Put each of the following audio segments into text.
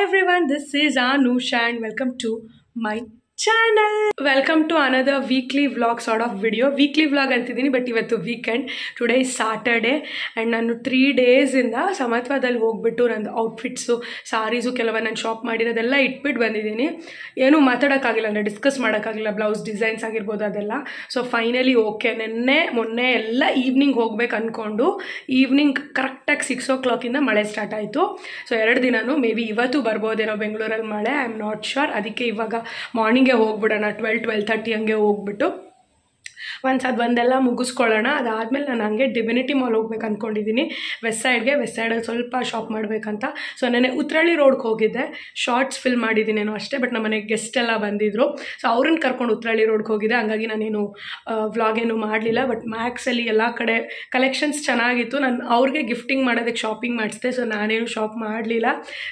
Hi everyone, this is Anusha and welcome to my channel. Welcome to another weekly vlog sort of video. Weekly vlog antidini but ivattu weekend. Today is Saturday and ನಾನು 3 days ಇಂದ ಸಮತ್ವದಲ್ಲಿ ಹೋಗ್ಬಿಟ್ಟು ನನ್ನ outfits saris ಕೆಲವನ್ನ ನಾನು shop ಮಾಡಿರೋದೆಲ್ಲ ಇಟ್ಬಿಟ್ಟು ಬಂದಿದ್ದೀನಿ. ಏನು ಮಾತಾಡೋಕ್ಕಾಗಿಲ್ಲ ಅಂದರೆ discuss ಮಾಡೋಕ್ಕಾಗಿಲ್ಲ, ಬ್ಲೌಸ್ ಡಿಸೈನ್ಸ್ ಆಗಿರ್ಬೋದು ಅದೆಲ್ಲ. ಸೊ ಫೈನಲಿ ಓಕೆ, ಮೊನ್ನೆ ಎಲ್ಲ ಈವ್ನಿಂಗ್ ಹೋಗ್ಬೇಕು ಅಂದ್ಕೊಂಡು ಈವ್ನಿಂಗ್ ಕರೆಕ್ಟಾಗಿ 6 o'clock ಮಳೆ ಸ್ಟಾರ್ಟ್ ಆಯಿತು. ಸೊ 2 ದಿನನೂ ಮೇ ಬಿ ಇವತ್ತು ಬರ್ಬೋದೇನೋ ಬೆಂಗಳೂರಲ್ಲಿ ಮಳೆ, ಐ ಆಮ್ ನಾಟ್ ಶ್ಯೂರ್. ಅದಕ್ಕೆ ಇವಾಗ ಮಾರ್ನಿಂಗ್ ಹೋಗ್ಬಿಡೋಣ, 12-12:30 ಹಂಗೆ ಹೋಗ್ಬಿಟ್ಟು ಒಂದೆಲ್ಲ ಮುಗಿಸ್ಕೊಳ್ಳೋಣ. ಅದಾದಮೇಲೆ ನಾನು ಹಂಗೆ ಡಿವಿನಿಟಿ ಮಾಲ್ ಹೋಗ್ಬೇಕು ಅಂದ್ಕೊಂಡಿದ್ದೀನಿ, ವೆಸ್ಟ್ ಸೈಡಲ್ಲಿ ಸ್ವಲ್ಪ ಶಾಪ್ ಮಾಡಬೇಕಂತ. ಸೊ ನೆನ್ನೆ ಉತ್ರಳ್ಳಿ ರೋಡ್ಗೆ ಹೋಗಿದ್ದೆ, ಶಾರ್ಟ್ಸ್ ಫಿಲ್ ಮಾಡಿದ್ದೀನೇನೋ ಅಷ್ಟೇ. ಬಟ್ ನಮ್ಮ ಮನೆಗೆ ಗೆಸ್ಟ್ ಎಲ್ಲ ಬಂದಿದ್ದರು, ಸೊ ಅವ್ರನ್ನ ಕರ್ಕೊಂಡು ಉತ್ರಳ್ಳಿ ರೋಡ್ಗೆ ಹೋಗಿದ್ದೆ. ಹಂಗಾಗಿ ನಾನೇನು ವ್ಲಾಗ್ ಏನು ಮಾಡಲಿಲ್ಲ. ಬಟ್ ಮ್ಯಾಕ್ಸಲ್ಲಿ ಎಲ್ಲ ಕಡೆ ಕಲೆಕ್ಷನ್ಸ್ ಚೆನ್ನಾಗಿತ್ತು. ನಾನು ಅವ್ರಿಗೆ ಗಿಫ್ಟಿಂಗ್ ಮಾಡೋದಕ್ಕೆ ಶಾಪಿಂಗ್ ಮಾಡಿಸಿದೆ, ಸೊ ನಾನೇನು ಶಾಪ್ ಮಾಡಲಿಲ್ಲ.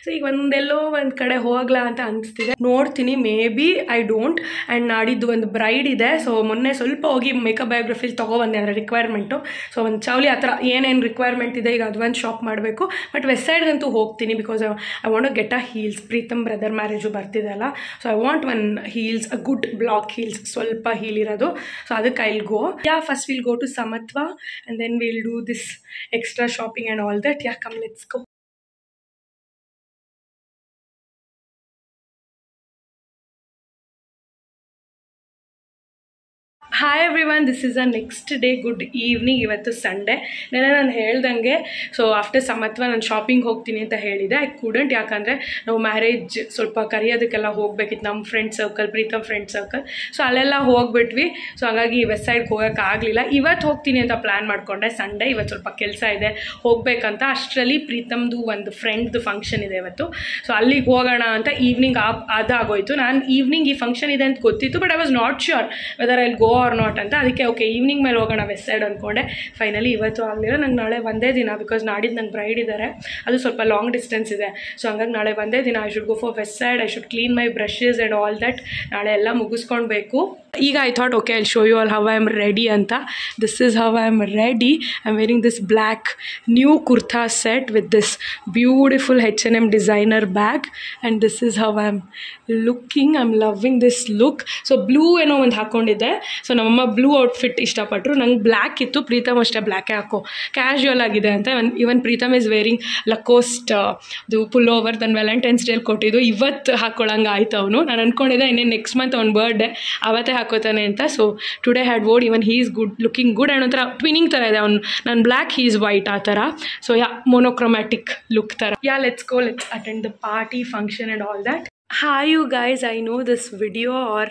ಸೊ ಈಗ ಒಂದೆಲ್ಲೋ ಒಂದು ಕಡೆ ಹೋಗ್ಲಾ ಅಂತ ಅನಿಸ್ತಿದೆ, ನೋಡ್ತೀನಿ. May be I don't. And ನಾಡಿದ್ದು ಒಂದು ಬ್ರೈಡ್ ಇದೆ, ಸೊ ಮೊನ್ನೆ ಸ್ವಲ್ಪ ಹೋಗಿ ಮೇಕಪ್ ಬಯೋಗ್ರಫಿಲಿ ತೊಗೊಬಂದೆ, ಅಂದರೆ ರಿಕ್ವೈರ್ಮೆಂಟು. ಸೊ ಒಂದು ಚೌಲಿ ಆ ಥರ ಏನೇನು ರಿಕ್ವೈರ್ಮೆಂಟ್ ಇದೆ, ಈಗ ಅದೊಂದು ಶಾಪ್ ಮಾಡಬೇಕು. ಬಟ್ ವೆಸ್ಟ್ ಸೈಡ್ಗಂತೂ ಹೋಗ್ತೀನಿ, because I want to get a heels. Preetham brother marriage ಬರ್ತಿದೆಯಲ್ಲ, so I want one heels, a good black heels, ಸ್ವಲ್ಪ ಹೀಲ್ ಇರೋದು. ಸೊ ಅದಕ್ಕೆ I will go. First will go to Samatva and then will do this extra shopping and all that. Come let's go. Hi everyone, this is a next day, good evening. ಇವತ್ತು Sunday. ನೆನ್ನೆ ನಾನು ಹೇಳ್ದಂಗೆ so after ಸಮತ್ವ ನಾನು shopping ಹೋಗ್ತೀನಿ ಅಂತ ಹೇಳಿದೆ. I couldn't, ಯಾಕಂದರೆ ನಾವು ಮ್ಯಾರೇಜ್ ಸ್ವಲ್ಪ ಕರೆಯೋದಕ್ಕೆಲ್ಲ ಹೋಗ್ಬೇಕಿತ್ತು, ನಮ್ಮ friend circle, Pritam friend circle. So ಅಲ್ಲೆಲ್ಲ ಹೋಗ್ಬಿಟ್ವಿ. ಸೊ ಹಾಗಾಗಿ ವೆಸ್ಟ್ ಸೈಡ್ಗೆ ಹೋಗೋಕ್ಕಾಗಲಿಲ್ಲ. ಇವತ್ತು ಹೋಗ್ತೀನಿ ಅಂತ ಪ್ಲ್ಯಾನ್ ಮಾಡಿಕೊಂಡೆ. ಸಂಡೇ ಇವತ್ತು ಸ್ವಲ್ಪ ಕೆಲಸ ಇದೆ, ಹೋಗಬೇಕಂತ. ಅಷ್ಟರಲ್ಲಿ ಪ್ರೀತಮ್ದು ಒಂದು ಫ್ರೆಂಡ್ದು ಫಂಕ್ಷನ್ ಇದೆ ಇವತ್ತು. ಸೊ ಅಲ್ಲಿಗೆ ಹೋಗೋಣ ಅಂತ ಈವ್ನಿಂಗ್ ಅದಾಗೋಯ್ತು. ನಾನು ಈವ್ನಿಂಗ್ ಈ ಫಂಕ್ಷನ್ ಇದೆ ಅಂತ ಗೊತ್ತಿತ್ತು, but I was not sure whether I go R not ಅಂತ. ಅದಕ್ಕೆ ಓಕೆ ಈವ್ನಿಂಗ್ ಮೇಲೆ ಹೋಗೋಣ ವೆಸ್ಟ್ ಸೈಡ್ ಅಂದ್ಕೊಂಡೆ. ಫೈನಲಿ ಇವತ್ತು ಆಗಲಿಲ್ಲ. ನಂಗೆ ನಾಳೆ ಒಂದೇ ದಿನ, ಬಿಕಾಸ್ ನಾಡಿದ್ದು ನನ್ನ ಬ್ರೈಡ್ ಇದ್ದಾರೆ, ಅದು ಸ್ವಲ್ಪ ಲಾಂಗ್ ಡಿಸ್ಟೆನ್ಸ್ ಇದೆ. ಸೊ ಹಂಗಾಗಿ ನಾಳೆ ಒಂದೇ ದಿನ. I should go for west side, I should clean my brushes and all that. ನಾಳೆ ಎಲ್ಲ ಮುಗಿಸ್ಕೊಳ್ಬೇಕು. ಈಗ I thought okay I show you all how I am ready ಅಂತ. This is how I am ready. I am wearing this black new kurta set with this beautiful H&M designer bag, and this is how I am looking. I am loving this look. So blue ಏನೋ ಒಂದು ಹಾಕ್ಕೊಂಡಿದ್ದೆ. So ನಮ್ಮಮ್ಮ blue outfit ಇಷ್ಟಪಟ್ಟರು, ನಂಗೆ black ಇತ್ತು. ಪ್ರೀತಮ್ ಅಷ್ಟೇ ಬ್ಲ್ಯಾಕೇ ಹಾಕೋ, casual ಆಗಿದೆ ಅಂತ. ಇವನ್ Preetham is varying ಲಕೋಸ್ಟ್ ಅದು ಪುಲ್ ಓವರ್, ತನ್ನ ವ್ಯಾಲೆಂಟೈನ್ಸ್ ಡೇಲಿ ಕೊಟ್ಟಿದ್ದು. ಇವತ್ತು ಹಾಕ್ಕೊಳ್ಳಂಗೆ ಆಯ್ತು ಅವನು. ನಾನು ಅಂದ್ಕೊಂಡಿದ್ದೆ ಇನ್ನೇನು ನೆಕ್ಸ್ಟ್ ಮಂತ್ ಅವ್ನ ಬರ್ಡೇ ಅವತ್ತೇ ಹಾಕೋತಾನೆ ಅಂತ. ಸೊ ಟುಡೇ ಹ್ಯಾಡ್ ವೋಡ್. Even he is good looking good. And ಒಂಥರ ಟ್ವಿನಿಂಗ್ ಥರ ಇದೆ ಅವ್ನು. ನಾನು ಬ್ಲ್ಯಾಕ್, ಹೀ ಈಸ್ ವೈಟ್, ಆ ಥರ. ಸೊ ಮೊನೋಕ್ರೊಮ್ಯಾಟಿಕ್ ಲುಕ್ ಥರ. Let's go, let's attend the party, function and all that. Hi you guys, I know this video or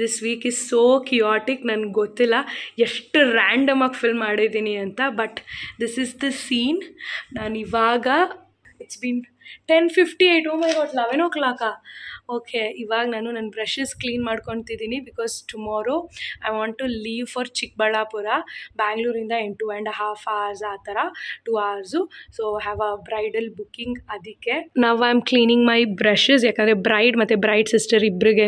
this week is so chaotic. ನನಗೆ ಗೊತ್ತಿಲ್ಲ ಎಷ್ಟು ರ್ಯಾಂಡಮಾಗಿ ಫಿಲ್ಮ್ ಮಾಡಿದ್ದೀನಿ ಅಂತ, but this is the scene. ನಾನು ಇವಾಗ it's been 10:58. Oh my god, 11 o'clock. Okay, ಇವಾಗ ನಾನು ನನ್ನ ಬ್ರಷಸ್ ಕ್ಲೀನ್ ಮಾಡ್ಕೊತಿದ್ದೀನಿ, because tomorrow I want to leave for Chikkaballapur. ಬ್ಯಾಂಗ್ಳೂರಿಂದ 8.5 hours ಆ ಥರ, 2 hours. So have a bridal booking. ಅದಕ್ಕೆ ನಾವು I am cleaning my brushes, ಯಾಕಂದರೆ ಬ್ರೈಡ್ ಮತ್ತು ಬ್ರೈಡ್ ಸಿಸ್ಟರ್ ಇಬ್ಬರಿಗೆ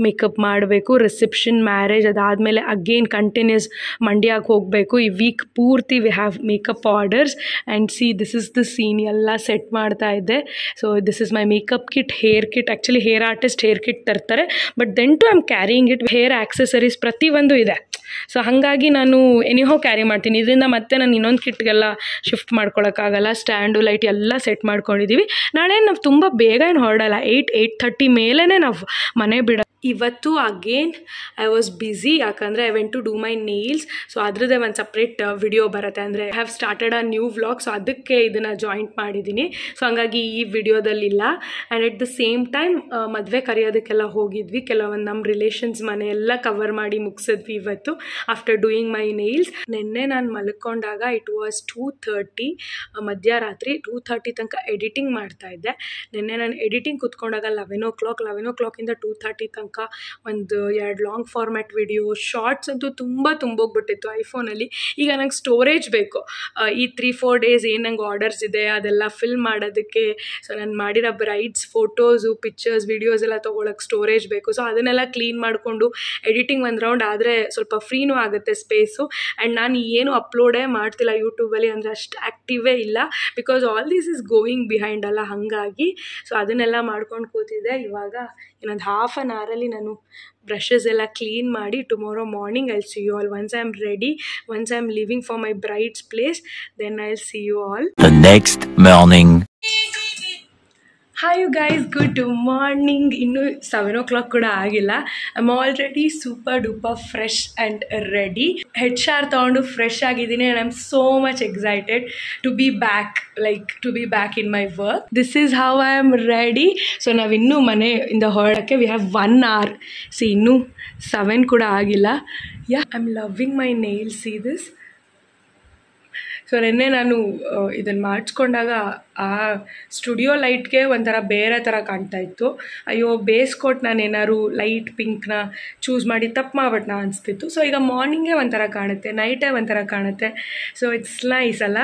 ಮೇಕಪ್ ಮಾಡಬೇಕು. ರಿಸೆಪ್ಷನ್, ಮ್ಯಾರೇಜ್, ಅದಾದಮೇಲೆ ಅಗೇನ್ ಕಂಟಿನ್ಯೂಸ್ ಮಂಡ್ಯಕ್ಕೆ ಹೋಗಬೇಕು. ಈ ವೀಕ್ ಪೂರ್ತಿ we have makeup orders. And see this is the scene. ಎಲ್ಲ ಸೆಟ್ ಮಾಡ್ತಾ ಇದ್ದೆ. So this is my makeup kit, hair kit. Actually hair artist hair kit ತರ್ತಾರೆ, but then to I am carrying it. Hair accessories ಪ್ರತಿಯೊಂದು ಇದೆ. So ಹಾಗಾಗಿ ನಾನು anyhow carry ಮಾಡ್ತೀನಿ. ಇದರಿಂದ ಮತ್ತೆ ನಾನು ಇನ್ನೊಂದು ಕಿಟ್ಗೆಲ್ಲ ಶಿಫ್ಟ್ ಮಾಡ್ಕೊಳಕ್ಕಾಗಲ್ಲ. ಸ್ಟ್ಯಾಂಡು, ಲೈಟ್ ಎಲ್ಲ ಸೆಟ್ ಮಾಡ್ಕೊಂಡಿದ್ದೀವಿ. ನಾಳೆ ನಾವು ತುಂಬ ಬೇಗ ಏನು ಹೊರಡಲ್ಲ, 8-8:30 ಮೇಲೇ ನಾವು ಮನೆ ಬಿಡ. ಇವತ್ತು ಅಗೇನ್ ಐ ವಾಸ್ ಬ್ಯುಸಿ, ಯಾಕಂದರೆ I went to do my nails. So ಅದರದ್ದೇ ಒಂದು ಸಪ್ರೇಟ್ ವಿಡಿಯೋ ಬರುತ್ತೆ, ಅಂದರೆ I have started a new vlog. So ಅದಕ್ಕೆ ಇದನ್ನು ಜಾಯಿಂಟ್ ಮಾಡಿದ್ದೀನಿ. ಸೊ ಹಂಗಾಗಿ ಈ ವಿಡಿಯೋದಲ್ಲಿಲ್ಲ. And at the same time ಮದುವೆ ಕರೆಯೋದಕ್ಕೆಲ್ಲ ಹೋಗಿದ್ವಿ. ಕೆಲವೊಂದು ನಮ್ಮ ರಿಲೇಷನ್ಸ್ ಮನೆಯೆಲ್ಲ ಕವರ್ ಮಾಡಿ ಮುಗಿಸಿದ್ವಿ ಇವತ್ತು ಆಫ್ಟರ್ ಡೂಯಿಂಗ್ ಮೈ ನೇಲ್ಸ್. ನಿನ್ನೆ ನಾನು ಮಲ್ಕೊಂಡಾಗ ಇಟ್ ವಾಸ್ 2:30 ಮಧ್ಯರಾತ್ರಿ. 2:30 ತನಕ ಎಡಿಟಿಂಗ್ ಮಾಡ್ತಾಯಿದ್ದೆ. ನಿನ್ನೆ ನಾನು ಎಡಿಟಿಂಗ್ ಕೂತ್ಕೊಂಡಾಗ 11 o'clock, 11 o'clock 2:30 ತನಕ ತನಕ ಒಂದು 2 ಲಾಂಗ್ ಫಾರ್ಮ್ಯಾಟ್ ವಿಡಿಯೋ, ಶಾರ್ಟ್ಸ್ ಅಂತೂ ತುಂಬ ತುಂಬೋಗ್ಬಿಟ್ಟಿತ್ತು ಐಫೋನಲ್ಲಿ. ಈಗ ನಂಗೆ ಸ್ಟೋರೇಜ್ ಬೇಕು. ಈ 3-4 ಡೇಸ್ ಏನು ನಂಗೆ ಆರ್ಡರ್ಸ್ ಇದೆ ಅದೆಲ್ಲ ಫಿಲ್ ಮಾಡೋದಕ್ಕೆ. ಸೊ ನಾನು ಮಾಡಿರೋ ಬ್ರೈಡ್ಸ್ ಫೋಟೋಸು, ಪಿಕ್ಚರ್ಸ್, ವೀಡಿಯೋಸ್ ಎಲ್ಲ ತೊಗೊಳಕ್ಕೆ ಸ್ಟೋರೇಜ್ ಬೇಕು. ಸೊ ಅದನ್ನೆಲ್ಲ ಕ್ಲೀನ್ ಮಾಡಿಕೊಂಡು ಎಡಿಟಿಂಗ್ ಒಂದು ರೌಂಡ್ ಆದರೆ ಸ್ವಲ್ಪ ಫ್ರೀನೂ ಆಗುತ್ತೆ ಸ್ಪೇಸು. ಆ್ಯಂಡ್ ನಾನು ಏನು ಅಪ್ಲೋಡೇ ಮಾಡ್ತಿಲ್ಲ ಯೂಟ್ಯೂಬಲ್ಲಿ, ಅಂದರೆ ಅಷ್ಟು ಆ್ಯಕ್ಟಿವೇ ಇಲ್ಲ, because all this is going behind ಅಲ್ಲ, ಹಾಗಾಗಿ. ಸೊ ಅದನ್ನೆಲ್ಲ ಮಾಡ್ಕೊಂಡು ಕೂತಿದ್ದೆ. ಇವಾಗ ಇನ್ನೊಂದು ಹಾಫ್ ಆನ್ ಅವರಲ್ಲಿ ನಾನು ಬ್ರಷಸ್ ಎಲ್ಲ ಕ್ಲೀನ್ ಮಾಡಿ tomorrow morning I will see you all. Once I am ready, once I am living for my bride's place, then I will see you all the next morning. Hi you guys, good morning. ಇನ್ನೂ 7 o'clock ಕೂಡ ಆಗಿಲ್ಲ. I am already super duper fresh and ready. Head shower ತೊಗೊಂಡು fresh ಆಗಿದ್ದೀನಿ. And I am so much excited to be back in my work. This is how I am ready. So ನಾವಿನ್ನೂ ಮನೆಯಿಂದ ಹೊರಡೋಕ್ಕೆ we have 1 hour. See ಇನ್ನೂ 7 ಕೂಡ ಆಗಿಲ್ಲ. Yeah, I am loving my nails. See this. So ನೆನ್ನೆ ನಾನು ಇದನ್ನು ಮಾಡಿಸ್ಕೊಂಡಾಗ ಆ ಸ್ಟುಡಿಯೋ ಲೈಟ್ಗೆ ಒಂಥರ ಬೇರೆ ಥರ ಕಾಣ್ತಾಯಿತ್ತು. ಅಯ್ಯೋ, ಬೇಸ್ ಕೋಟ್ ನಾನು ಏನಾದ್ರು ಲೈಟ್ ಪಿಂಕ್ನ ಚೂಸ್ ಮಾಡಿ ತಪ್ಪು ಮಾಡ್ಬಿಟ್ನಾ ಅನಿಸ್ತಿತ್ತು. ಸೊ ಈಗ ಮಾರ್ನಿಂಗೇ ಒಂಥರ ಕಾಣುತ್ತೆ, ನೈಟೇ ಒಂಥರ ಕಾಣುತ್ತೆ. ಸೊ ಇಟ್ಸ್ ನೈಸ್ ಅಲ್ಲ.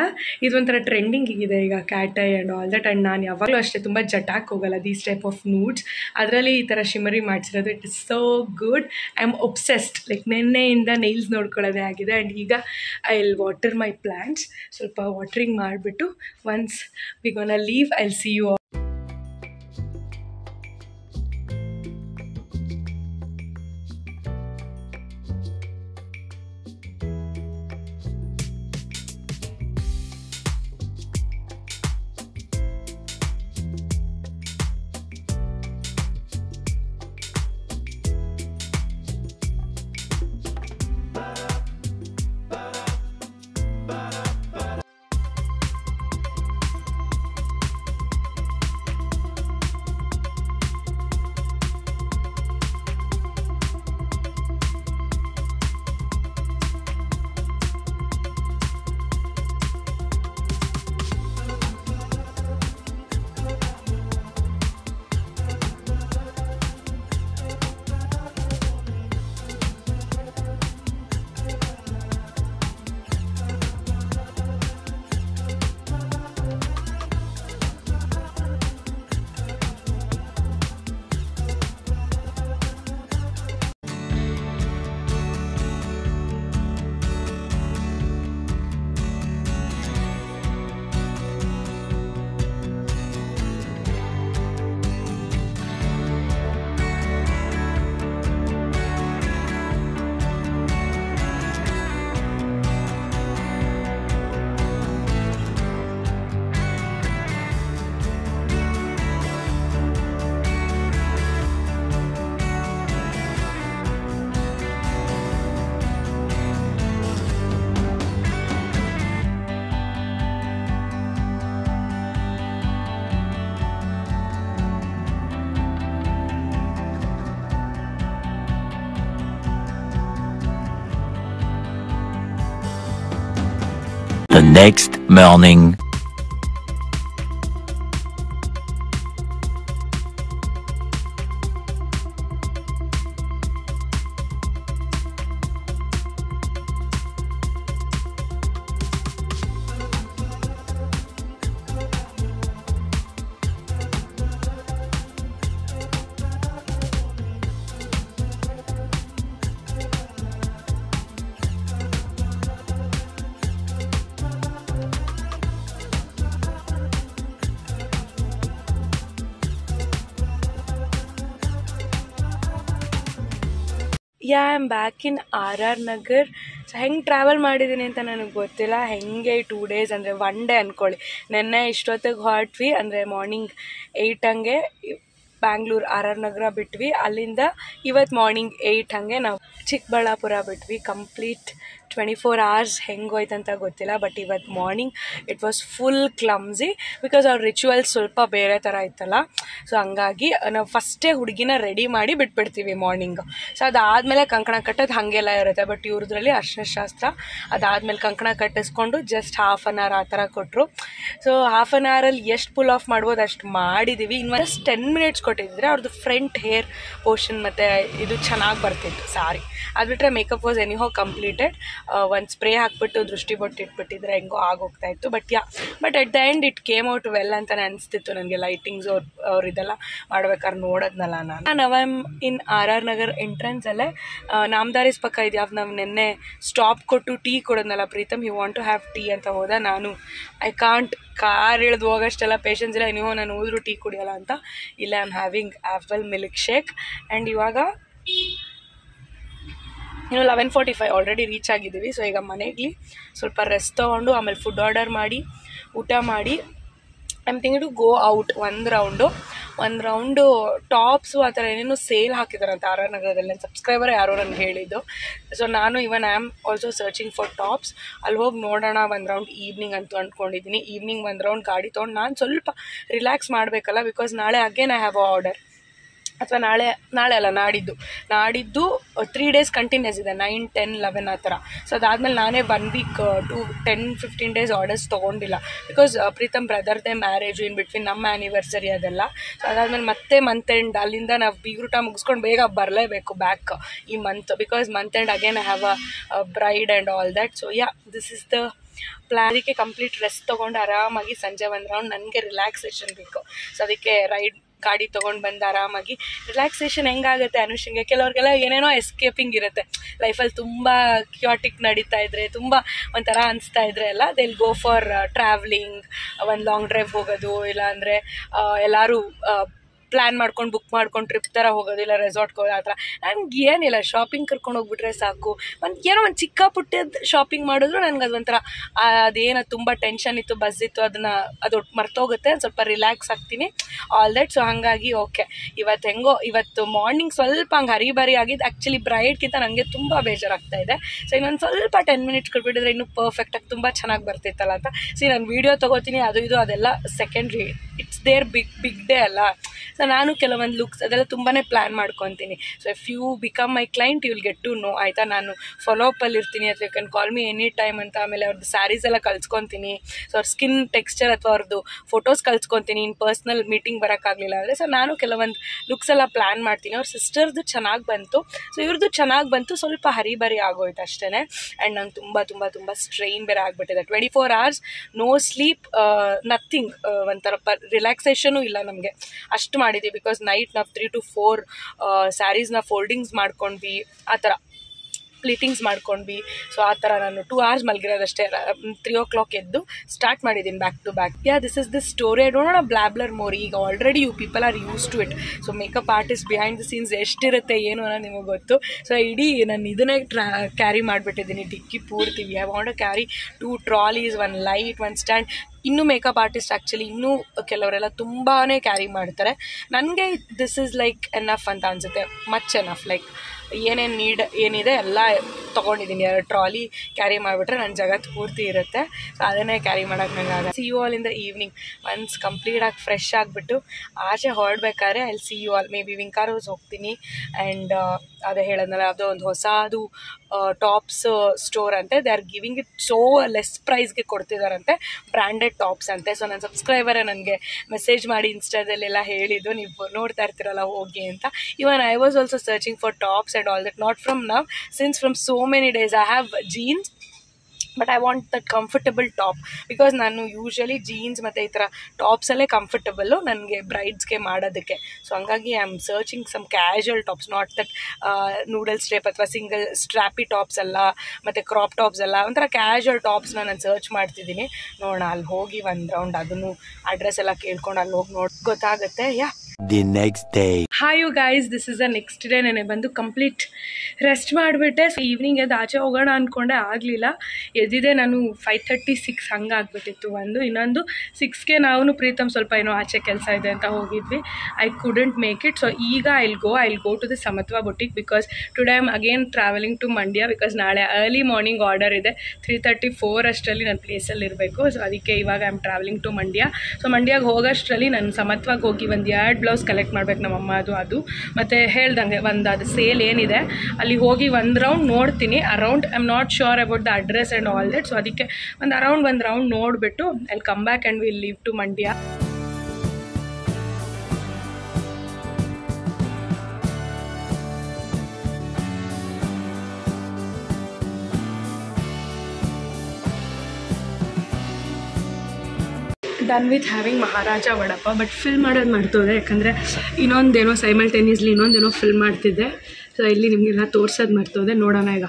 ಇದೊಂಥರ ಟ್ರೆಂಡಿಂಗ್ ಇದೆ ಈಗ, cat I and all that. And ನಾನು ಯಾವಾಗಲೂ ಅಷ್ಟೇ ತುಂಬ ಜಟಾಕ್ ಹೋಗಲ್ಲ ದೀಸ್ ಟೈಪ್ ಆಫ್ ನೂಡ್ಸ್. ಅದರಲ್ಲಿ ಈ ಥರ ಶಿಮರಿ ಮಾಡಿಸಿರೋದು, it is so good. I am obsessed. Like ನೆನ್ನೆಯಿಂದ ನೈಲ್ಸ್ ನೋಡ್ಕೊಳ್ಳೋದೇ ಆಗಿದೆ. ಆ್ಯಂಡ್ ಈಗ I will water my plants. ಸ್ವಲ್ಪ ವಾಟರಿಂಗ್ ಮಾಡಿಬಿಟ್ಟು once we gonna leave, I will see you all. The next morning. Yeah, I am back in RR Nagar. So ಹೆಂಗೆ travel ಮಾಡಿದ್ದೀನಿ ಅಂತ ನನಗೆ ಗೊತ್ತಿಲ್ಲ. ಹೆಂಗೆ 2 days ಅಂದರೆ 1 day ಅಂದ್ಕೊಳ್ಳಿ. ನೆನ್ನೆ ಇಷ್ಟೊತ್ತಿಗೆ ಹೊರಟ್ವಿ, ಅಂದರೆ ಮಾರ್ನಿಂಗ್ 8 ಹಂಗೆ ಬ್ಯಾಂಗ್ಳೂರು RR ನಗರ ಬಿಟ್ವಿ. ಅಲ್ಲಿಂದ ಇವತ್ತು ಮಾರ್ನಿಂಗ್ 8 ಹಂಗೆ ನಾವು ಚಿಕ್ಕಬಳ್ಳಾಪುರ ಬಿಟ್ವಿ. ಕಂಪ್ಲೀಟ್ 24 hours ಹೆಂಗೋಯ್ತು ಅಂತ ಗೊತ್ತಿಲ್ಲ. ಬಟ್ ಇವತ್ತು morning it was full clumsy because ಅವ್ರ ರಿಚುವಲ್ಸ್ ಸ್ವಲ್ಪ ಬೇರೆ ಥರ ಇತ್ತಲ್ಲ. ಸೊ ಹಂಗಾಗಿ ನಾವು ಫಸ್ಟೇ ಹುಡುಗಿನ ರೆಡಿ ಮಾಡಿ ಬಿಟ್ಬಿಡ್ತೀವಿ ಮಾರ್ನಿಂಗ್. ಸೊ ಅದಾದಮೇಲೆ ಕಂಕಣ ಕಟ್ಟೋದು ಹಾಗೆಲ್ಲ ಇರುತ್ತೆ. ಬಟ್ ಇವ್ರದ್ರಲ್ಲಿ ಅರ್ಶಿನ ಶಾಸ್ತ್ರ ಅದಾದಮೇಲೆ ಕಂಕಣ ಕಟ್ಟಿಸ್ಕೊಂಡು ಜಸ್ಟ್ ಹಾಫ್ ಆನ್ ಅವರ್ ಆ ಥರ ಕೊಟ್ಟರು. ಸೊ ಹಾಫ್ ಆನ್ ಅವರಲ್ಲಿ ಎಷ್ಟು ಪುಲ್ ಆಫ್ ಮಾಡ್ಬೋದು ಅಷ್ಟು ಮಾಡಿದ್ದೀವಿ. ಇನ್ನು ಜಸ್ಟ್ 10 minutes ಕೊಟ್ಟಿದ್ದರೆ ಅವ್ರದ್ದು ಫ್ರಂಟ್ ಹೇರ್ ಪೋರ್ಷನ್ ಮತ್ತು ಇದು ಚೆನ್ನಾಗಿ ಬರ್ತಿತ್ತು ಸಾರಿ. ಅದು ಬಿಟ್ಟರೆ ಮೇಕಪ್ ವಾಸ್ ಎನಿಹೋ ಕಂಪ್ಲೀಟೆಡ್. ಒಂದು ಸ್ಪ್ರೇ ಹಾಕ್ಬಿಟ್ಟು ದೃಷ್ಟಿ ಬೊಟ್ಟು ಇಟ್ಬಿಟ್ಟಿದ್ರೆ ಹೆಂಗೋ ಆಗೋಗ್ತಾಯಿತ್ತು. But at the end it came out well ಅಂತಲೇ ಅನಿಸ್ತಿತ್ತು ನನಗೆ. ಲೈಟಿಂಗ್ಸ್ ಅವ್ರು ಇದೆಲ್ಲ ಮಾಡ್ಬೇಕಾದ್ರೆ ನೋಡೋದ್ನಲ್ಲ ನಾವು ಇನ್ RR ನಗರ್ ಎಂಟ್ರೆನ್ಸಲ್ಲೇ ನಾಮದಾರೀಸ್ ಪಕ್ಕ ಇದು ಯಾವ್ದು ನಾವು ನಿನ್ನೆ ಸ್ಟಾಪ್ ಕೊಟ್ಟು ಟೀ ಕೊಡೋದ್ನಲ್ಲ Preetham, you want to have tea ಅಂತ ಹೋದ. ನಾನು ಐ ಕಾಂಟ್ ಕಾರ್ ಇಳಿದು ಹೋಗೋಷ್ಟೆಲ್ಲ ಪೇಷನ್ಸ್ ಇಲ್ಲ, ನೀವು ನಾನು ಹೋದ್ರು ಟೀ ಕುಡಿಯೋಲ್ಲ ಅಂತ. ಇಲ್ಲ I am having apple milk shake. And ಇವಾಗ ಇನ್ನು 11:45 ಆಲ್ರೆಡಿ ರೀಚ್ ಆಗಿದ್ದೀವಿ. ಸೊ ಈಗ ಮನೆಗೆ ಸ್ವಲ್ಪ ರೆಸ್ಟ್ ತೊಗೊಂಡು ಆಮೇಲೆ ಫುಡ್ ಆರ್ಡರ್ ಮಾಡಿ ಊಟ ಮಾಡಿ I am thinking to go out ಒಂದು ರೌಂಡು ಟಾಪ್ಸು ಆ ಥರ ಏನೇನು ಸೇಲ್ ಹಾಕಿದಾರಂತೆ RR ನಗರದಲ್ಲಿ. ನನ್ನ ಸಬ್ಸ್ಕ್ರೈಬರ್ ಯಾರೋ ನನಗೆ ಹೇಳಿದ್ದು. ಸೊ ನಾನು I am also searching for tops. ಅಲ್ಲಿ ಹೋಗಿ ನೋಡೋಣ ಒಂದು ರೌಂಡ್ ಈವ್ನಿಂಗ್ ಅಂತೂ ಅಂದ್ಕೊಂಡಿದ್ದೀನಿ. ಈವ್ನಿಂಗ್ ಒಂದು ರೌಂಡ್ ಗಾಡಿ ತೊಗೊಂಡು ನಾನು ಸ್ವಲ್ಪ ರಿಲ್ಯಾಕ್ಸ್ ಮಾಡಬೇಕಲ್ಲ, ಬಿಕಾಸ್ ನಾಳೆ ಅಗೇನ್ ಐ ಹ್ಯಾವ್ ಆರ್ಡರ್. ಅಥವಾ ನಾಳೆ ಅಲ್ಲ ನಾಡಿದ್ದು 3 days ಕಂಟಿನ್ಯೂಸ್ ಇದೆ, 9, 10, 11 ಆ ಥರ. ಸೊ ಅದಾದಮೇಲೆ ನಾನೇ 1 week 10-15 days ಆರ್ಡರ್ಸ್ ತೊಗೊಂಡಿಲ್ಲ. ಬಿಕಾಸ್ ಪ್ರೀತಮ್ ಬ್ರದರ್ದೇ ಮ್ಯಾರೇಜು ಇನ್ ಬಿಟ್ವೀನ್ ನಮ್ಮ ಆ್ಯನಿವರ್ಸರಿ ಅದೆಲ್ಲ. ಸೊ ಅದಾದಮೇಲೆ ಮತ್ತೆ ಮಂತ್ ಎಂಡ್ ಅಲ್ಲಿಂದ ನಾವು ಬೀಗ್ರೂಟ ಮುಗಿಸ್ಕೊಂಡು ಬೇಗ ಬರಲೇಬೇಕು ಬ್ಯಾಕ್ ಈ month. Because month end again I have a bride and all that. So this is the plan. ಅದಕ್ಕೆ ಕಂಪ್ಲೀಟ್ ರೆಸ್ಟ್ ತೊಗೊಂಡು ಆರಾಮಾಗಿ ಸಂಜೆ ಒಂದು ರೌಂಡ್ ನನಗೆ ರಿಲ್ಯಾಕ್ಸೇಷನ್ ಬೇಕು. ಸೊ ಅದಕ್ಕೆ ಗಾಡಿ ತೊಗೊಂಡು ಬಂದು ಆರಾಮಾಗಿ ರಿಲ್ಯಾಕ್ಸೇಷನ್ ಹೆಂಗಾಗುತ್ತೆ ಅನುಷಂಗೆ. ಕೆಲವ್ರಿಗೆಲ್ಲ ಏನೇನೋ ಎಸ್ಕೇಪಿಂಗ್ ಇರುತ್ತೆ ಲೈಫಲ್ಲಿ, ತುಂಬ ಕ್ಯಾಟಿಕ್ ನಡೀತಾ ಇದ್ರೆ, ತುಂಬ ಒಂಥರ ಅನಿಸ್ತಾ ಇದ್ರೆ ಎಲ್ಲ they will go for travelling, ಒಂದು ಲಾಂಗ್ ಡ್ರೈವ್ ಹೋಗೋದು, ಇಲ್ಲಾಂದರೆ ಎಲ್ಲರೂ ಪ್ಲ್ಯಾನ್ ಮಾಡ್ಕೊಂಡು ಬುಕ್ ಮಾಡ್ಕೊಂಡು ಟ್ರಿಪ್ ಥರ ಹೋಗೋದು, ಇಲ್ಲ ರೆಸಾರ್ಟ್ಗೆ ಹೋಗೋದು ಆ ಥರ. ನನಗೆ ಏನಿಲ್ಲ, ಶಾಪಿಂಗ್ ಕರ್ಕೊಂಡು ಹೋಗ್ಬಿಟ್ರೆ ಸಾಕು. ಏನೋ ಒಂದು ಚಿಕ್ಕ ಪುಟ್ಟದ ಶಾಪಿಂಗ್ ಮಾಡಿದ್ರು ನನಗೆ ಅದು ಒಂಥರ ಅದೇನು ತುಂಬ ಟೆನ್ಷನ್ ಇತ್ತು, ಬಸ್ ಇತ್ತು, ಅದು ಮರ್ತೋಗುತ್ತೆ. ಸ್ವಲ್ಪ ರಿಲ್ಯಾಕ್ಸ್ ಆಗ್ತೀನಿ ಆಲ್ ದಟ್. ಸೊ ಹಾಗಾಗಿ ಓಕೆ ಇವತ್ತು ಮಾರ್ನಿಂಗ್ ಸ್ವಲ್ಪ ಹಂಗೆ ಹರಿಬರಿ ಆಗಿದ್ದು. ಆ್ಯಕ್ಚುಲಿ ಬ್ರೈಡ್ಗಿಂತ ನನಗೆ ತುಂಬ ಬೇಜಾರಾಗ್ತಾ ಇದೆ. ಸೊ ಇನ್ನೊಂದು ಸ್ವಲ್ಪ 10 minutes ಕೊಟ್ಬಿಟ್ಟಿದ್ರೆ ಇನ್ನೂ ಪರ್ಫೆಕ್ಟಾಗಿ ತುಂಬ ಚೆನ್ನಾಗಿ ಬರ್ತಿತ್ತಲ್ಲ ಅಂತ. ನಾನು ವೀಡಿಯೋ ತೊಗೋತೀನಿ, ಅದು ಇದು ಅದೆಲ್ಲ secondary. It's their big day ಅಲ್ಲ. ಸೊ ನಾನು ಕೆಲವೊಂದು ಲುಕ್ಸ್ ಅದೆಲ್ಲ ತುಂಬಾ ಪ್ಲ್ಯಾನ್ ಮಾಡ್ಕೊತೀನಿ. So if you become my client you will get to know, ಆಯಿತಾ. ನಾನು ಫಾಲೋಅಪ್ಪಲ್ಲಿ ಇರ್ತೀನಿ, ಅಥವಾ you can call me any time ಅಂತ. ಆಮೇಲೆ ಅವ್ರದ್ದು ಸ್ಯಾರೀಸ್ ಎಲ್ಲ ಕಳ್ಸ್ಕೊತೀನಿ. ಸೊ ಅವ್ರ ಸ್ಕಿನ್ ಟೆಕ್ಸ್ಚರ್ ಅಥವಾ ಅವ್ರದ್ದು ಫೋಟೋಸ್ ಕಳ್ಸ್ಕೊತೀನಿ. ಇನ್ ಪರ್ಸ್ನಲ್ ಮೀಟಿಂಗ್ ಬರೋಕ್ಕಾಗಲಿಲ್ಲ ಅಂದರೆ. ಸೊ ನಾನು ಕೆಲವೊಂದು ಲುಕ್ಸ್ ಎಲ್ಲ ಪ್ಲ್ಯಾನ್ ಮಾಡ್ತೀನಿ. ಅವ್ರ ಸಿಸ್ಟರ್ದು ಚೆನ್ನಾಗಿ ಬಂತು, ಸೊ ಇವ್ರದ್ದು ಚೆನ್ನಾಗಿ ಬಂತು. ಸ್ವಲ್ಪ ಹರಿಬರಿ ಆಗೋಯ್ತು ಅಷ್ಟೇ. ಆ್ಯಂಡ್ ನಂಗೆ ತುಂಬ ತುಂಬ ತುಂಬ ಸ್ಟ್ರೈನ್ ಬೇರೆ ಆಗಿಬಿಟ್ಟಿದೆ. 24 hours ನೋ ಸ್ಲೀಪ್, ನಥಿಂಗ್. ಒಂಥರ ರಿಲ್ಯಾಕ್ಸೇಷನೂ ಇಲ್ಲ ನಮಗೆ. ಅಷ್ಟು ಮಾಡಿದ್ದೀವಿ. ಬಿಕಾಸ್ ನೈಟ್ ನಾವು 3 to 4 ಸ್ಯಾರೀಸ್ನ ಫೋಲ್ಡಿಂಗ್ಸ್ ಮಾಡ್ಕೊಂಡ್ವಿ, ಆ ಥರ ಪ್ಲೀಟಿಂಗ್ಸ್ ಮಾಡ್ಕೊಂಡ್ವಿ. ಸೊ ಆ ಥರ ನಾನು 2 hours ಮಲಗಿರೋದಷ್ಟೇ. 3 o'clock ಎದ್ದು ಸ್ಟಾರ್ಟ್ ಮಾಡಿದ್ದೀನಿ back to back. This is the story. I don't want blabber more. ಈಗ already you people are use to it. So makeup artist behind the scenes ಎಷ್ಟಿರುತ್ತೆ ಏನು ಅನ್ನೋದು ನಿಮಗೆ ಗೊತ್ತು. ಸೊ ಇಡೀ ನಾನು ಇದನ್ನೇ ಕ್ಯಾರಿ ಮಾಡಿಬಿಟ್ಟಿದ್ದೀನಿ ಡಿಕ್ಕಿ ಪೂರ್ತಿ. I want to carry 2 trolleys, 1 light, 1 stand. ಇನ್ನೂ ಮೇಕಪ್ ಆರ್ಟಿಸ್ಟ್ ಆ್ಯಕ್ಚುಲಿ ಇನ್ನೂ ಕೆಲವರೆಲ್ಲ ತುಂಬಾ ಕ್ಯಾರಿ ಮಾಡ್ತಾರೆ. ನನಗೆ ದಿಸ್ ಈಸ್ ಲೈಕ್ ಎನಫ್ ಅಂತ ಅನಿಸುತ್ತೆ, ಮಚ್ ಎನಫ್. ಲೈಕ್ ಏನಿದೆ ಎಲ್ಲ ತೊಗೊಂಡಿದ್ದೀನಿ. 2 trolley ಕ್ಯಾರಿ ಮಾಡಿಬಿಟ್ರೆ ನನ್ನ ಜಗತ್ತು ಪೂರ್ತಿ ಇರುತ್ತೆ. ಸೊ ಅದನ್ನೇ ಕ್ಯಾರಿ ಮಾಡೋಕ್ಕೆ ನನಗೆ ಆಗ. See you all in the evening. Once ಕಂಪ್ಲೀಟಾಗಿ ಫ್ರೆಶ್ ಆಗಿಬಿಟ್ಟು ಆಚೆ ಹೊರಡ್ಬೇಕಾದ್ರೆ ಅಲ್ಲಿ see you all. Maybe ವಿಂಕಾರ್ ಹೌಸ್ ಹೋಗ್ತೀನಿ. ಆ್ಯಂಡ್ ಅದೇ ಹೇಳೋದ್ನಲ್ಲ, ಯಾವುದೋ ಒಂದು ಹೊಸದು ಟಾಪ್ಸ್ ಸ್ಟೋರ್ ಅಂತೆ. They are giving it so less ಪ್ರೈಸ್ಗೆ ಕೊಡ್ತಿದ್ದಾರಂತೆ, ಬ್ರ್ಯಾಂಡೆಡ್ ಟಾಪ್ಸ್ ಅಂತೆ. ಸೊ ನನ್ನ ಸಬ್ಸ್ಕ್ರೈಬರೇ ನನಗೆ ಮೆಸೇಜ್ ಮಾಡಿ ಇನ್ಸ್ಟಾದಲ್ಲೆಲ್ಲ ಹೇಳಿದ್ದು, ನೀವು ನೋಡ್ತಾ ಇರ್ತೀರಲ್ಲ ಹೋಗಿ ಅಂತ. Even I was also searching for tops and all that, not from now, since from so many days. I have jeans, but I want that comfortable top, because ನಾನು ಯೂಶ್ವಲಿ ಜೀನ್ಸ್ ಮತ್ತು ಈ ಥರ ಟಾಪ್ಸಲ್ಲೇ ಕಂಫರ್ಟಬಲ್ಲು ನನಗೆ ಬ್ರೈಡ್ಸ್ಗೆ ಮಾಡೋದಕ್ಕೆ. So ಹಂಗಾಗಿ I am searching some casual tops, not that noodle strap ಅಥವಾ single ಸ್ಟ್ರ್ಯಾಪಿ tops ಅಲ್ಲ, ಮತ್ತು ಕ್ರಾಪ್ ಟಾಪ್ಸ್ ಅಲ್ಲ, ಒಂಥರ ಕ್ಯಾಶುವಲ್ ಟಾಪ್ಸ್ನ ನಾನು ಸರ್ಚ್ ಮಾಡ್ತಿದ್ದೀನಿ. ನೋಡೋಣ, ಅಲ್ಲಿ ಹೋಗಿ ಒಂದು ರೌಂಡ್ ಅದನ್ನು ಅಡ್ರೆಸ್ ಎಲ್ಲ ಕೇಳ್ಕೊಂಡು ಅಲ್ಲಿ ಹೋಗಿ ಗೊತ್ತಾಗುತ್ತೆ. The next day. Hi you guys, this is the next day. ನೆನೆ ಬಂದು ಕಂಪ್ಲೀಟ್ ರೆಸ್ಟ್ ಮಾಡಿಬಿಟ್ಟೆ. ಸೊ ಈವ್ನಿಂಗ್ ಎದ್ದು ಆಚೆ ಹೋಗೋಣ ಅಂದ್ಕೊಂಡೆ, ಆಗಲಿಲ್ಲ. ಎದ್ದಿದೆ ನಾನು 5:36 ಹಂಗೆ ಆಗ್ಬಿಟ್ಟಿತ್ತು. ಇನ್ನೊಂದು 6ಗೆ ನಾವು ಪ್ರೀತಮ್ ಸ್ವಲ್ಪ ಏನೋ ಆಚೆ ಕೆಲಸ ಇದೆ ಅಂತ ಹೋಗಿದ್ವಿ. I couldn't make it. So ಈಗ I'll go to the Samatva boutique because today I am again travelling to Mandya because ನಾಳೆ ಅರ್ಲಿ ಮಾರ್ನಿಂಗ್ ಆರ್ಡರ್ ಇದೆ. 3:34 ಅಷ್ಟರಲ್ಲಿ ನನ್ನ ಪ್ಲೇಸಲ್ಲಿ ಇರಬೇಕು. ಸೊ ಅದಕ್ಕೆ ಇವಾಗ I am travelling to Mandya. So ಮಂಡ್ಯಗೆ ಹೋಗೋಷ್ಟರಲ್ಲಿ ನಾನು ಸಮತ್ವಕ್ಕೆ ಹೋಗಿ ಒಂದು 2 ಬ್ಲೌಸ್ ಕಲೆಕ್ಟ್ ಮಾಡ್ಬೇಕು ನಮ್ಮಮ್ಮ ಅದು ಮತ್ತು ಹೇಳ್ದಂಗೆ ಅದು ಸೇಲ್ ಏನಿದೆ ಅಲ್ಲಿ ಹೋಗಿ ಒಂದು ರೌಂಡ್ ನೋಡ್ತೀನಿ. Around I am not sure about the address and all that. So ಅದಕ್ಕೆ ಒಂದು ರೌಂಡ್ ನೋಡಿಬಿಟ್ಟು I come back and will leave to Mandya. Done with having Maharaja ವಡಪ್ಪ. ಬಟ್ ಫಿಲ್ ಮಾಡೋದು ಮಾಡ್ತೋದೆ, ಯಾಕಂದರೆ ಇನ್ನೊಂದೇನೋ ಸೈಮಲ್ಟೇನಿಯಸ್ಲಿ ಇನ್ನೊಂದೇನೋ ಫಿಲ್ ಮಾಡ್ತಿದ್ದೆ. ಸೊ ಇಲ್ಲಿ ನಿಮಗೆಲ್ಲ ತೋರ್ಸೋದು ಮಾಡ್ತೋದೆ. ನೋಡೋಣ ಈಗ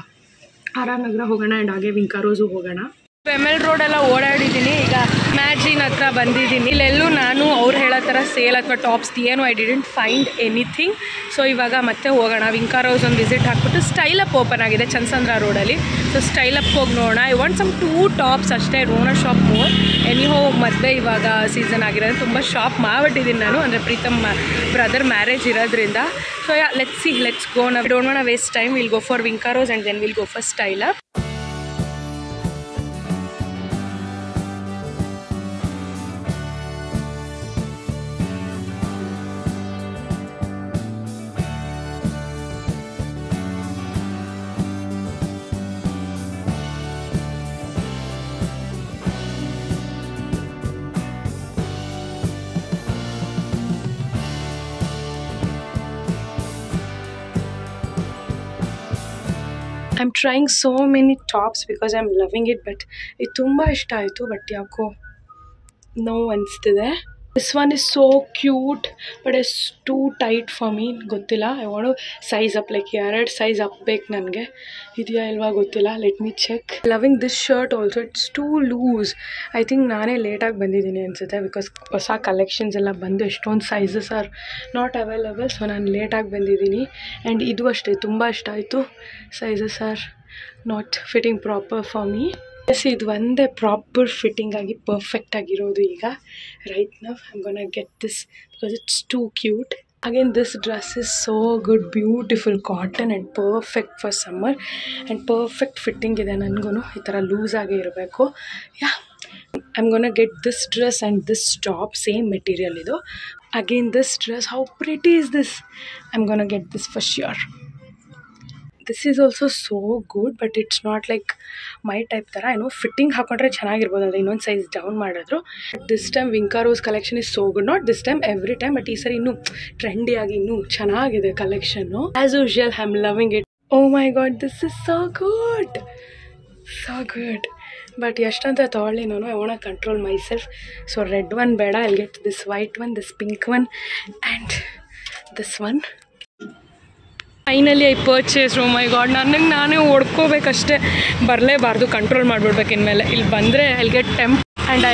ಆರ್.ಆರ್. ನಗರ ಹೋಗೋಣ ಆ್ಯಂಡ್ ಹಾಗೆ ವಿಂಕಾರೋಸು ಹೋಗೋಣ. ML ರೋಡೆಲ್ಲ ಓಡಾಡಿದ್ದೀನಿ. ಈಗ ಮ್ಯಾಗ್ಝಿನ್ ಹತ್ರ ಬಂದಿದ್ದೀನಿ. ಇಲ್ಲೆಲ್ಲೂ ನಾನು ಅವ್ರು ಹೇಳೋ ಥರ ಸೇಲ್ ಅಥವಾ ಟಾಪ್ಸ್ ಏನು I didn't find anything. So ಇವಾಗ ಮತ್ತೆ ಹೋಗೋಣ. ವಿಂಕಾರೋಸ್ ಒಂದು ವಿಸಿಟ್ ಹಾಕ್ಬಿಟ್ಟು ಸ್ಟೈಲ್ ಅಪ್ ಓಪನ್ ಆಗಿದೆ ಚಂದ್ಸಂದ್ರ ರೋಡಲ್ಲಿ. ಸೊ ಸ್ಟೈಲ್ ಅಪ್ ಹೋಗಿ ನೋಡೋಣ. ಐ ವಾಂಟ್ ಸಮ್ 2 ಟಾಪ್ಸ್ ಅಷ್ಟೇ. ರೋಣ ಶಾಪ್ ಮೋರ್ ಎನಿಹೋ ಮದುವೆ ಇವಾಗ ಸೀಸನ್ ಆಗಿರೋದು ತುಂಬ ಶಾಪ್ ಮಾಡಿಬಿಟ್ಟಿದ್ದೀನಿ ನಾನು, ಅಂದರೆ ಪ್ರೀತಮ್ ಬ್ರದರ್ ಮ್ಯಾರೇಜ್ ಇರೋದ್ರಿಂದ. So let's go. ನಾವು don't want waste time. Will go for Vinkaros and then will go for style up. I'm trying so many tops because I'm loving it, but ಇದು ತುಂಬ ಇಷ್ಟ ಆಯಿತು. ಬಟ್ ಯಾಕೋ ನೋವು ಅನಿಸ್ತಿದೆ. This one is so cute but it's too tight for me. ಗೊತ್ತಿಲ್ಲ. I want to size up, like 2 size up ಬೇಕು ನನಗೆ. ಇದೆಯಾ ಇಲ್ವಾ ಗೊತ್ತಿಲ್ಲ. Let me check. Loving this shirt also. It's too loose. I think ನಾನೇ ಲೇಟಾಗಿ ಬಂದಿದ್ದೀನಿ ಅನಿಸುತ್ತೆ ಬಿಕಾಸ್ ಹೊಸ ಕಲೆಕ್ಷನ್ಸ್ ಎಲ್ಲ ಬಂದು ಎಷ್ಟೊಂದು sizes are not available. So ನಾನು ಲೇಟಾಗಿ ಬಂದಿದ್ದೀನಿ. ಆ್ಯಂಡ್ ಇದು ಅಷ್ಟೇ ತುಂಬ ಇಷ್ಟ ಆಯಿತು. Sizes are not fitting proper for me. ಇದು ಒಂದೇ ಪ್ರಾಪರ್ ಫಿಟ್ಟಿಂಗ್ ಆಗಿ ಪರ್ಫೆಕ್ಟ್ ಆಗಿರೋದು ಈಗ right now. I am gonna get this because it's too cute. Again this dress is so good, beautiful cotton and perfect for summer and perfect fitting ಇದೆ. ನನಗೂ ಈ ಥರ loose ಆಗಿ ಇರಬೇಕು. Yeah, I am gonna get this dress and this top, same material ಇದು. Again this dress, how pretty is this. I am gonna get this for sure. This is also so good but it's not like my type ಥರ. ಏನೋ fitting ಹಾಕೊಂಡ್ರೆ ಚೆನ್ನಾಗಿರ್ಬೋದು, ಅಂದರೆ ಇನ್ನೊಂದು size down ಮಾಡಿದ್ರು. But this time Vinkaros collection is so good. Not this time, every time. But ಈ ಸರಿ ಇನ್ನೂ ಟ್ರೆಂಡಿಯಾಗಿ ಇನ್ನೂ ಚೆನ್ನಾಗಿದೆ collection. As usual I am loving it. Oh my god, this is so good, so good. But ಎಷ್ಟಂತ ತೊಗೊಳ್ಳಿ ನಾನು. I want to control myself. So red one ಬೇಡ. I get this white one, this pink one and this one. Finally I purchase. Oh my god, ನನಗೆ ನಾನೇ ಓಡ್ಕೋಬೇಕಷ್ಟೇ, ಬರಲೇಬಾರ್ದು, control ಮಾಡಿಬಿಡ್ಬೇಕು ಇನ್ಮೇಲೆ. ಇಲ್ಲಿ ಬಂದರೆ I get tempt and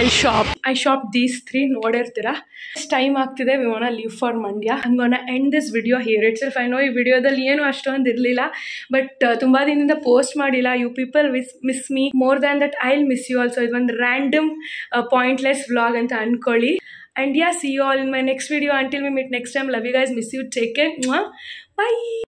I shop these 3 ನೋಡಿರ್ತೀರಾ. ಟೈಮ್ ಆಗ್ತಿದೆ. We want to leave for Mandya. I am gonna end this video here it self. I know ಈ ವಿಡಿಯೋದಲ್ಲಿ ಏನು ಅಷ್ಟೊಂದು ಇರಲಿಲ್ಲ, ಬಟ್ ತುಂಬ ದಿನದಿಂದ ಪೋಸ್ಟ್ ಮಾಡಿಲ್ಲ. You people miss me more than that I will miss you also. ಇದು ಒಂದು ರ್ಯಾಂಡಮ್ ಪಾಯಿಂಟ್ಲೆಸ್ ವ್ಲಾಗ್ ಅಂತ ಅಂದ್ಕೊಳ್ಳಿ. And yeah, see you all in my next video. Until we meet next time, love you guys, miss you, take care. Bye.